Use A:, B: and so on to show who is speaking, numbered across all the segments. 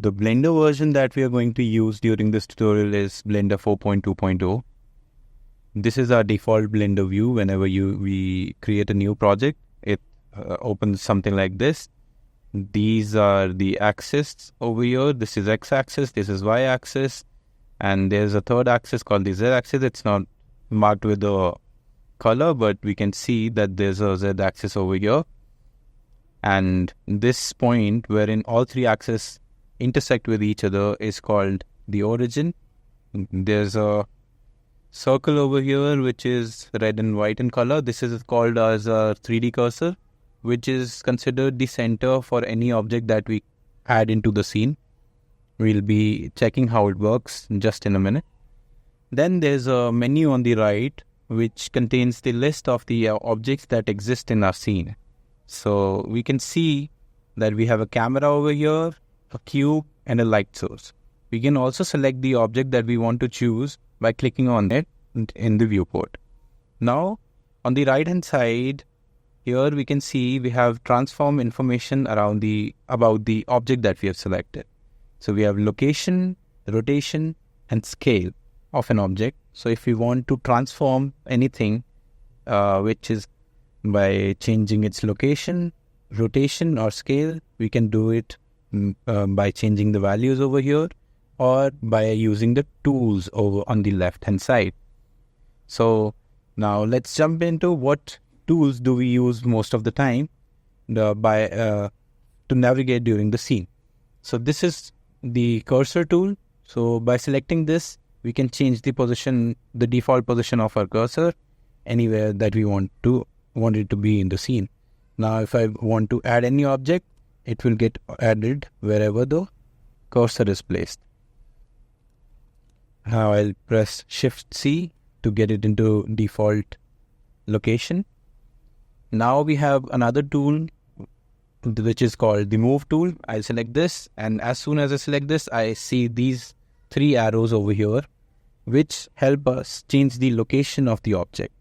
A: The Blender version that we are going to use during this tutorial is Blender 4.2.0. This is our default Blender view. Whenever we create a new project, it opens something like this. These are the axes over here. This is x-axis, this is y-axis, and there's a third axis called the z-axis. It's not marked with a color, but we can see that there's a z-axis over here. And this point wherein all three axes intersect with each other is called the origin. There's a circle over here which is red and white in color. This is called as a 3D cursor, which is considered the center for any object that we add into the scene. We'll be checking how it works just in a minute. Then there's a menu on the right which contains the list of the objects that exist in our scene. So we can see that we have a camera over here, a cube, and a light source. We can also select the object that we want to choose by clicking on it in the viewport. Now, on the right hand side, here we can see we have transform information about the object that we have selected. So we have location, rotation, and scale of an object. So if we want to transform anything, which is by changing its location, rotation, or scale, we can do it by changing the values over here or by using the tools over on the left hand side. So now let's jump into what tools do we use most of the time to navigate during the scene. So this is the cursor tool. So by selecting this, we can change the position, the default position of our cursor anywhere that we want it to be in the scene. Now if I want to add any object, it will get added wherever the cursor is placed. Now I'll press Shift C to get it into default location. Now we have another tool which is called the Move tool. I'll select this, and as soon as I select this, I see these three arrows over here which help us change the location of the object.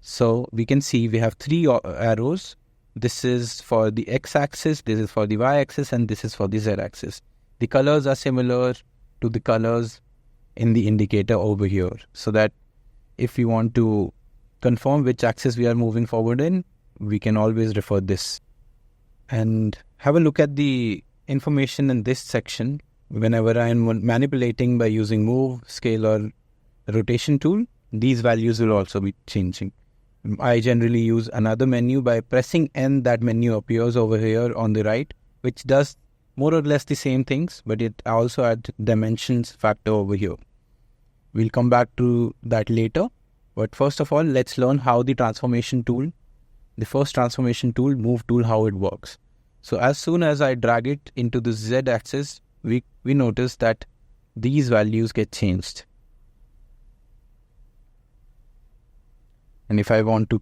A: So we can see we have three arrows. This is for the x-axis, this is for the y-axis, and this is for the z-axis. The colors are similar to the colors in the indicator over here, so that if we want to confirm which axis we are moving forward in, we can always refer this. And have a look at the information in this section. Whenever I am manipulating by using move, scale, or rotation tool, these values will also be changing. I generally use another menu. By pressing N, that menu appears over here on the right, which does more or less the same things, but it also adds dimensions factor over here. We'll come back to that later. But first of all, let's learn how the transformation tool, the first transformation tool, Move tool, how it works. So as soon as I drag it into the Z-axis, we notice that these values get changed. And if I want to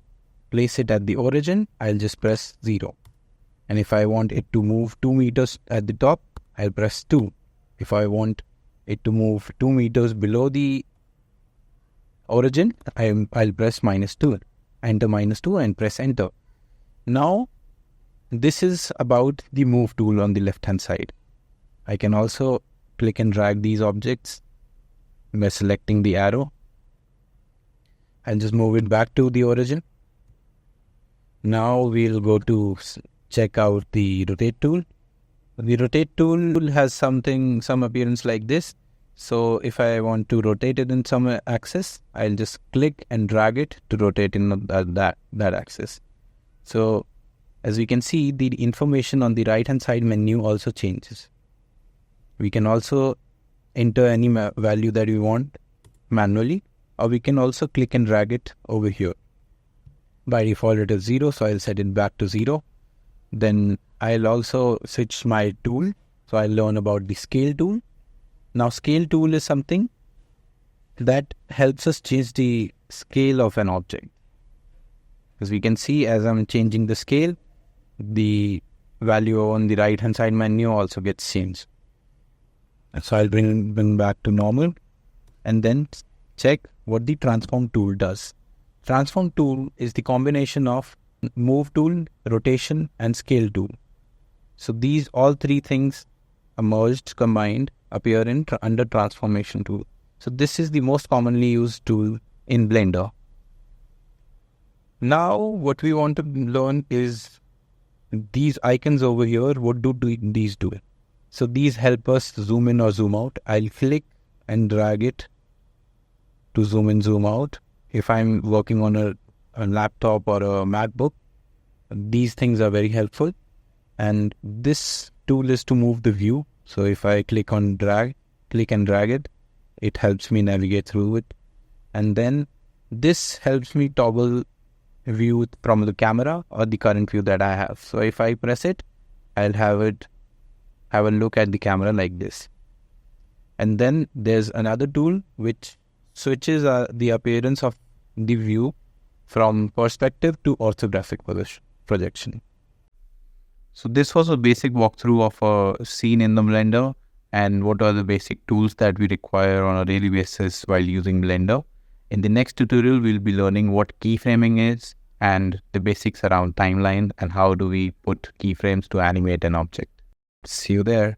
A: place it at the origin, I'll just press 0. And if I want it to move 2 meters at the top, I'll press 2. If I want it to move 2 meters below the origin, I'll press -2. Enter -2 and press enter. Now, this is about the Move tool on the left hand side. I can also click and drag these objects by selecting the arrow. I'll just move it back to the origin. Now we'll go to check out the Rotate tool. The Rotate tool has some appearance like this. So if I want to rotate it in some axis, I'll just click and drag it to rotate in that axis. So as we can see, the information on the right hand side menu also changes. We can also enter any value that we want manually, or we can also click and drag it over here. By default it is 0, so I'll set it back to 0. Then I'll also switch my tool. So I'll learn about the Scale tool. Now Scale tool is something that helps us change the scale of an object. As we can see, as I'm changing the scale, the value on the right hand side menu also gets changed. So I'll bring back to normal and then check what the Transform tool does. Transform tool is the combination of Move tool, Rotation, and Scale tool. So these all three things merged, combined, appear in under transformation tool. So this is the most commonly used tool in Blender. Now what we want to learn is these icons over here. What do these do? So these help us zoom in or zoom out. I'll click and drag it to zoom in, zoom out. If I'm working on a laptop or a MacBook, these things are very helpful. And this tool is to move the view. So if I click and drag it, it helps me navigate through it. And then this helps me toggle view from the camera or the current view that I have. So if I press it, I'll have a look at the camera like this. And then there's another tool which switches the appearance of the view from perspective to orthographic projection. So this was a basic walkthrough of a scene in the Blender and what are the basic tools that we require on a daily basis while using Blender. In the next tutorial, we'll be learning what keyframing is and the basics around timeline and how do we put keyframes to animate an object. See you there.